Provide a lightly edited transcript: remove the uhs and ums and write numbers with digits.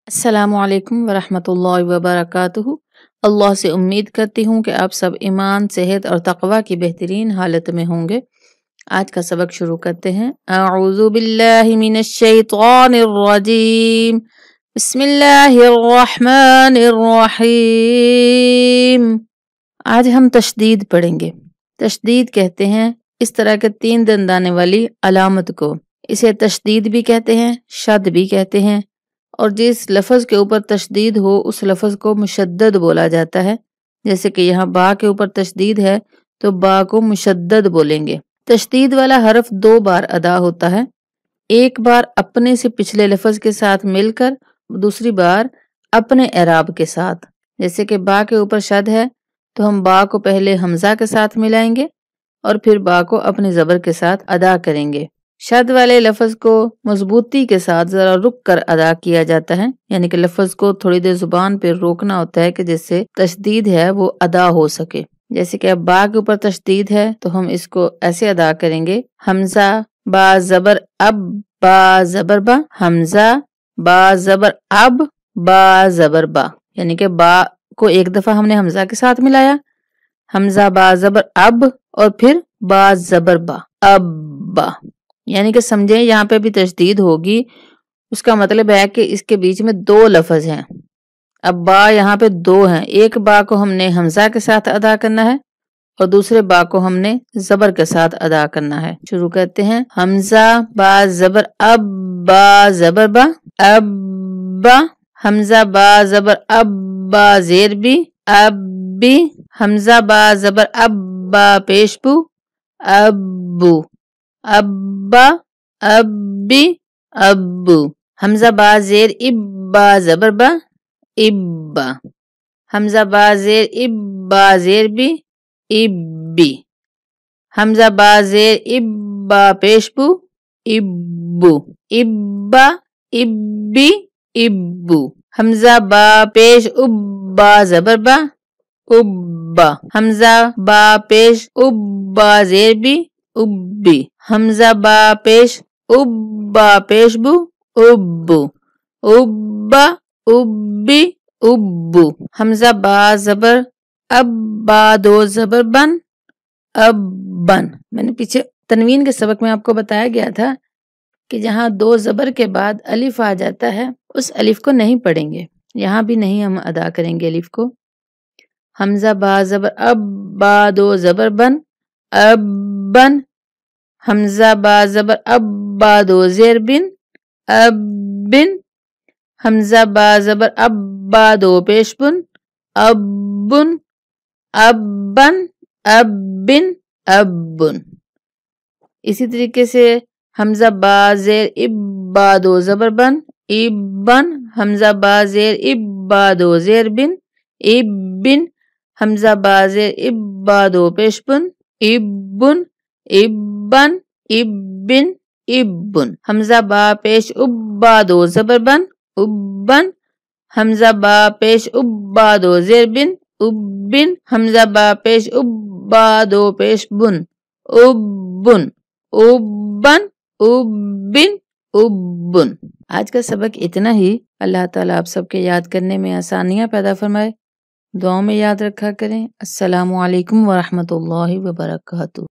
अस्सलामुअलैकुम वरहमतुल्लाहि वबरकातुहू। अल्लाह से उम्मीद करती हूँ कि आप सब ईमान, सेहत और तक़वा की बेहतरीन हालत में होंगे। आज का सबक शुरू करते हैं। अऊज़ु बिल्लाहि मिनश शैतानिर रजीम। बिस्मिल्लाहिर्रहमानिर्रहीम। आज हम तशदीद पढ़ेंगे। तशदीद कहते हैं इस तरह के 3 दंदाने वाली अलामत को। इसे तशदीद भी कहते हैं, शद भी कहते हैं, और जिस लफ्ज़ के ऊपर तशदीद हो उस लफ्ज़ को मुशद्दद बोला जाता है। जैसे कि यहाँ बा के ऊपर तशदीद है तो बा को मुशद्दद बोलेंगे। तशदीद वाला हर्फ 2 बार अदा होता है, एक बार अपने से पिछले लफ्ज़ के साथ मिलकर, दूसरी बार अपने एराब के साथ। जैसे कि बा के ऊपर शद है तो हम बा को पहले हमजा के साथ मिलाएंगे और फिर बा को अपने ज़बर के साथ अदा करेंगे। शद वाले लफ्ज़ को मजबूती के साथ ज़रा रुक कर अदा किया जाता है, यानी कि लफ्ज़ को थोड़ी देर जुबान पर रोकना होता है कि जिससे तशदीद है वो अदा हो सके। जैसे कि अब बा के ऊपर तशदीद है तो हम इसको ऐसे अदा करेंगे, हमजा बा ज़बर अब बा ज़बर बा, हमजा बा ज़बर अब बा ज़बर बा, यानी कि बा को एक दफ़ा हमने हमजा के साथ मिलाया, हमजा बा ज़बर अब और फिर बा ज़बर बा, अब बा, यानी कि समझें यहाँ पे भी तशदीद होगी। उसका मतलब है कि इसके बीच में 2 लफ्ज़ हैं। अब बा यहाँ पे 2 हैं, एक बा को हमने हमजा के साथ अदा करना है और दूसरे बा को हमने ज़बर के साथ अदा करना है। शुरू करते हैं। हमजा बा ज़बर अब बा ज़बर बा, अब बा, हमजा बा ज़बर अब बा ज़ेर बी, अब बी, हमजा बा ज़बर अब बा पेश बू, अब्बू, अब्बा, अब्बी, अब्बू, हमजा बा ज़ेर इब बा ज़बर बा, इब्बा, हमजा बा ज़ेर इब बा ज़ेर बी, इब्बी, हमजा बा ज़ेर इब बा पेशबू, इब्बू, इब्बा, इब्बी, इब्बू, हमजा बा पेश उब बा ज़बर बा, उब्बा, हमजा बा पेश उब बा ज़ेर बी, उब्बी, हमजा बा पेश उब बा पेशबू, उब्बू, उब्बा, उब्बी, उब्बू, हमजा बा ज़बर अब बा 2 ज़बर बन, अब बन। मैंने पीछे तनवीन के सबक में आपको बताया गया था कि जहाँ 2 ज़बर के बाद अलिफ आ जाता है उस अलिफ को नहीं पढ़ेंगे, यहाँ भी नहीं हम अदा करेंगे अलिफ को। हमजा बा ज़बर अब बा 2 ज़बर बन, अब बन, हमजा बा ज़बर अब बा 2 ज़ेर बिन, अब बिन, हमजा बा ज़बर अब बा 2 पेश बुन, अब बुन, अब बन, अब बिन, अब बुन। इसी तरीके से हमजा बा ज़ेर इब बा 2 ज़बर बन, इब बन, हमजा बा ज़ेर इब बा 2 ज़ेर बिन, इब बिन, हमजा बा ज़ेर इब बा 2 पेश बुन, इब बुन, इब बन, इब बिन, इब बुन, हमजा बा पेश उब बा 2 ज़बर बन, उब बन, हमजा बा पेश उब बा 2 ज़ेर बिन, उब बिन, हमजा बा पेश उब बा 2 पेश बुन, उब बुन, उब बन, उब बिन, उब बुन। आज का सबक इतना ही। अल्लाह ताला आप सबके याद करने में आसानियां पैदा फरमाए। दुआओं में याद रखा करें। अस्सलामु अलैकुम वरहमतुल्लाहि वबरकातुहू।